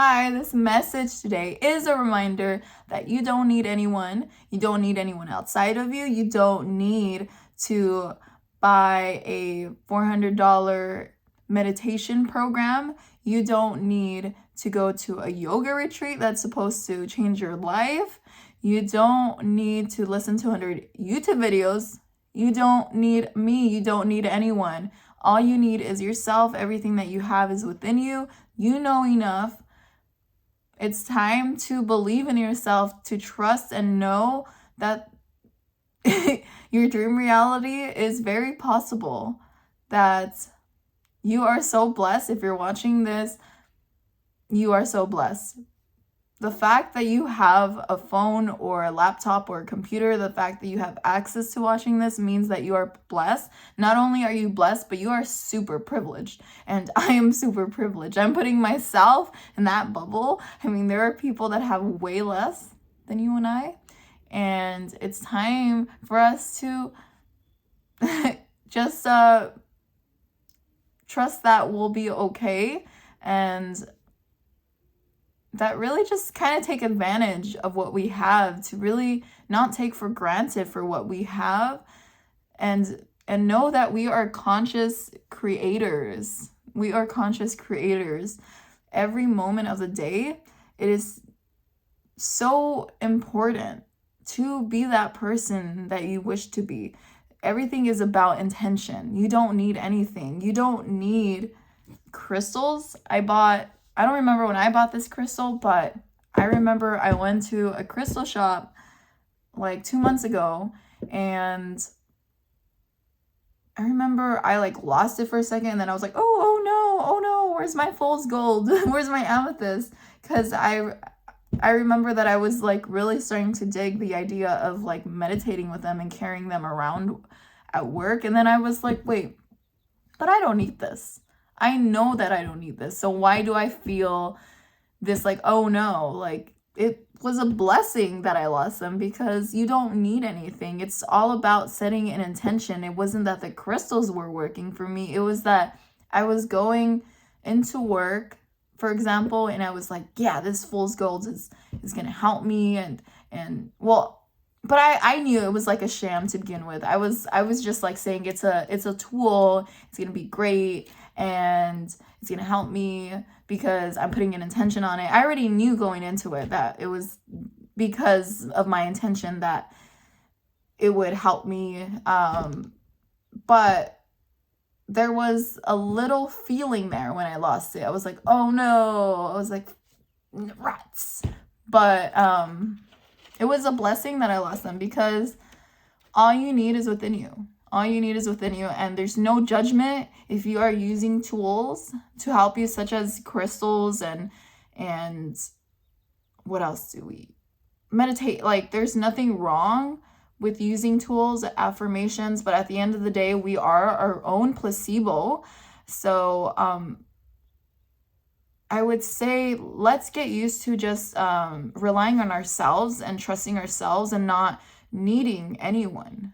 Hi, this message today is a reminder that you don't need anyone. You don't need anyone outside of you. You don't need to buy a $400 meditation program. You don't need to go to a yoga retreat that's supposed to change your life. You don't need to listen to 100 YouTube videos. You don't need me. You don't need anyone. All you need is yourself. Everything that you have is within you. You know enough. It's time to believe in yourself, to trust and know that your dream reality is very possible, that you are so blessed. If you're watching this, you are so blessed. The fact that you have a phone or a laptop or a computer, the fact that you have access to watching this means that you are blessed. Not only are you blessed, but you are super privileged. And I am super privileged. I'm putting myself in that bubble. I mean, there are people that have way less than you and I. And it's time for us to just trust that we'll be okay, and that really just kind of take advantage of what we have, to really not take for granted for what we have, and know that we are conscious creators. We are conscious creators. Every moment of the day, it is so important to be that person that you wish to be. Everything is about intention. You don't need anything. You don't need crystals. I don't remember when I bought this crystal, but I remember I went to a crystal shop like 2 months ago, and I remember I lost it for a second, and then I was like, oh no, where's my fool's gold? Where's my amethyst? Because I remember that I was really starting to dig the idea of meditating with them and carrying them around at work, and then I was like, wait, but I don't need this. I know that I don't need this. So why do I feel this oh no, it was a blessing that I lost them, because you don't need anything. It's all about setting an intention. It wasn't that the crystals were working for me. It was that I was going into work, for example, and I was like, yeah, this fool's gold is going to help me. And well, but I knew it was a sham to begin with. I was just saying it's a tool. It's going to be great, and it's going to help me because I'm putting an intention on it. I already knew going into it that it was because of my intention that it would help me. But there was a little feeling there when I lost it. I was like, oh no. I was like, rats. But it was a blessing that I lost them, because all you need is within you. All you need is within you, and there's no judgment if you are using tools to help you, such as crystals and what else do we meditate. There's nothing wrong with using tools, affirmations, but at the end of the day, we are our own placebo. So I would say let's get used to just relying on ourselves and trusting ourselves and not needing anyone.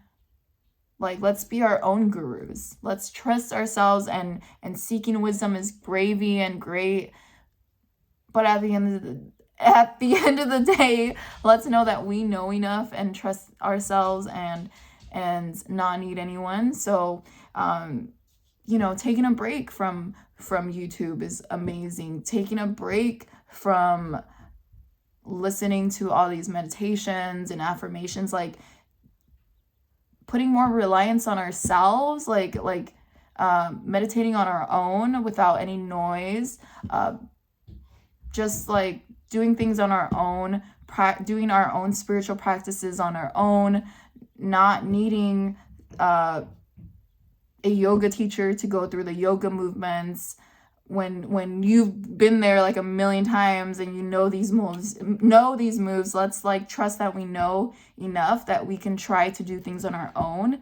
Let's be our own gurus. Let's trust ourselves, and seeking wisdom is gravy and great. But at the end of the day, let's know that we know enough and trust ourselves and not need anyone. So, taking a break from YouTube is amazing. Taking a break from listening to all these meditations and affirmations, putting more reliance on ourselves, meditating on our own without any noise, just doing things on our own, doing our own spiritual practices on our own, not needing a yoga teacher to go through the yoga movements. When you've been there a million times and you know these moves, let's trust that we know enough that we can try to do things on our own.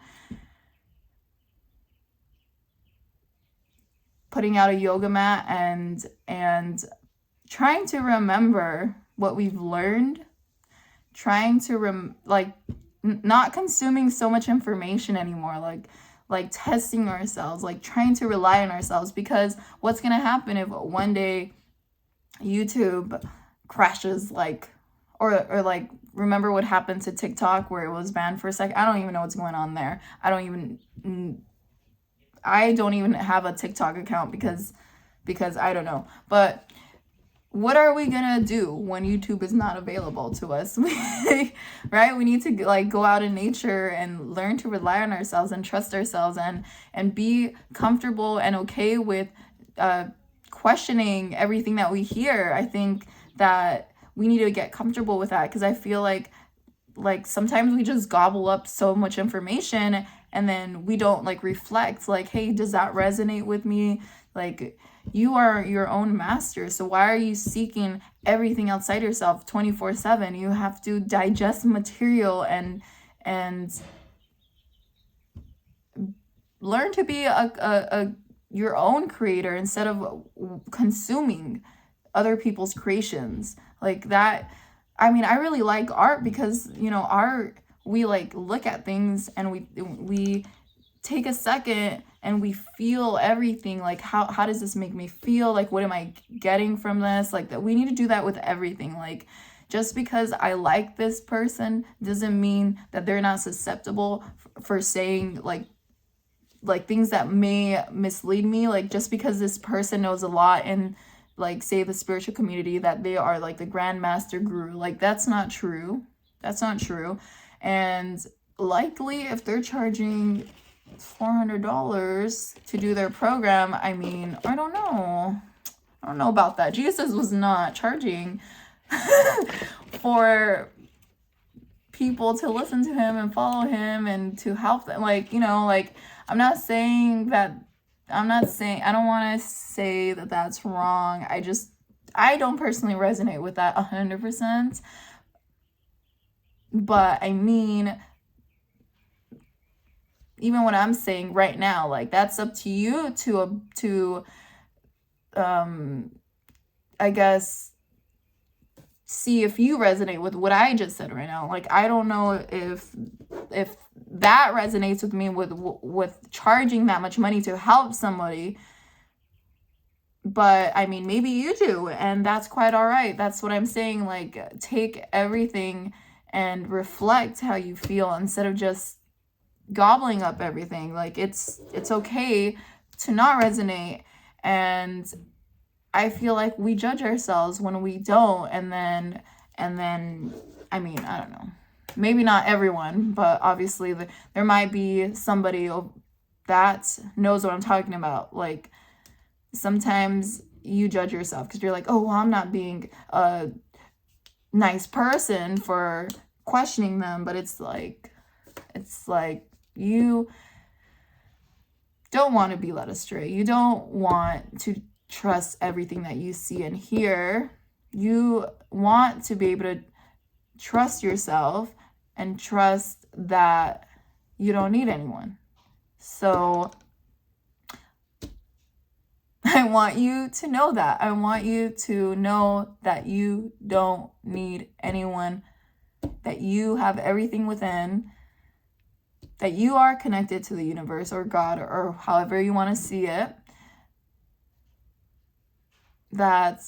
Putting out a yoga mat and trying to remember what we've learned, trying to not consuming so much information anymore, testing ourselves, trying to rely on ourselves, because what's going to happen if one day YouTube crashes, like, or like, remember what happened to TikTok where it was banned for a second? I don't even know what's going on there. I don't even have a TikTok account because I don't know. But what are we gonna do when YouTube is not available to us? Right? We need to like go out in nature and learn to rely on ourselves and trust ourselves, and be comfortable and okay with questioning everything that we hear. I think that we need to get comfortable with that, because I feel like sometimes we just gobble up so much information and then we don't like reflect, like, hey, does that resonate with me? Like, you are your own master, so why are you seeking everything outside yourself 24/7? You have to digest material and learn to be your own creator instead of consuming other people's creations like that. I mean, I really like art because, art, we like look at things and we take a second and we feel everything. Like, how does this make me feel? Like, what am I getting from this? Like, that we need to do that with everything. Like, just because I like this person doesn't mean that they're not susceptible for saying like things that may mislead me. Like, just because this person knows a lot in, like, say, the spiritual community, that they are like the grandmaster guru, like, that's not true. That's not true. And likely, if they're charging $400 to do their program, I mean, I don't know about that. Jesus was not charging for people to listen to him and follow him and to help them. Like, like, I don't want to say that that's wrong. I don't personally resonate with that 100%. But I mean, even what I'm saying right now, like, that's up to you to I guess, see if you resonate with what I just said right now. Like, I don't know if that resonates with me with charging that much money to help somebody. But I mean, maybe you do, and that's quite all right. That's what I'm saying. Like, take everything and reflect how you feel instead of just gobbling up everything. Like, it's okay to not resonate. And I feel like we judge ourselves when we don't, and then I mean, I don't know, maybe not everyone, but obviously there might be somebody that knows what I'm talking about. Like, sometimes you judge yourself because you're like, oh, well, I'm not being a nice person for questioning them. But it's like you don't want to be led astray. You don't want to trust everything that you see and hear. You want to be able to trust yourself and trust that you don't need anyone. So I want you to know that. I want you to know that you don't need anyone, that you have everything within, that you are connected to the universe or God or however you want to see it. That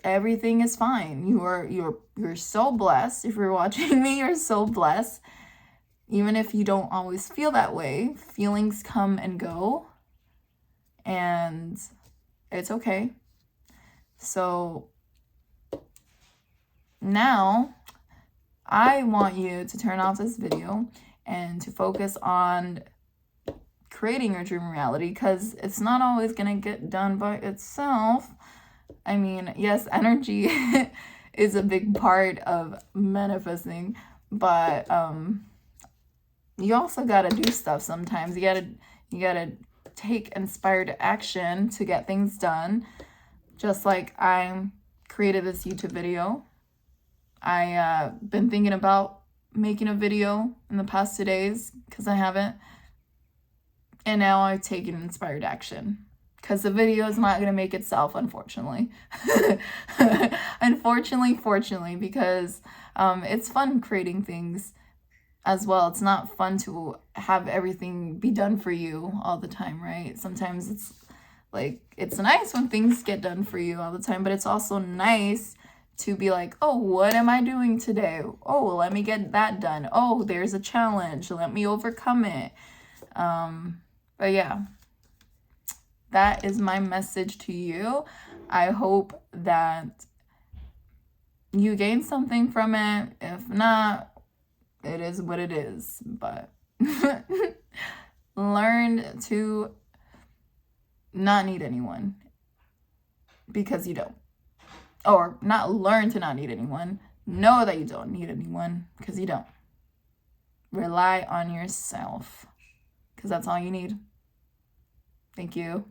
everything is fine. You're so blessed. If you're watching me, you're so blessed. Even if you don't always feel that way, feelings come and go, and it's okay. So now I want you to turn off this video and to focus on creating your dream reality, because it's not always going to get done by itself. I mean, yes, energy is a big part of manifesting, but you also got to do stuff sometimes. You got to take inspired action to get things done. Just like I created this YouTube video. I been thinking about making a video in the past 2 days because I haven't. And now I've taken inspired action because the video is not going to make itself, unfortunately. Fortunately, because it's fun creating things as well. It's not fun to have everything be done for you all the time, right? Sometimes it's Like, it's nice when things get done for you all the time, but it's also nice to be like, oh, what am I doing today? Oh, let me get that done. Oh, there's a challenge. Let me overcome it. But yeah, that is my message to you. I hope that you gain something from it. If not, it is what it is. But learn to not need anyone, because you don't. Or not learn to not need anyone. Know that you don't need anyone, because you don't. Rely on yourself, because that's all you need. Thank you.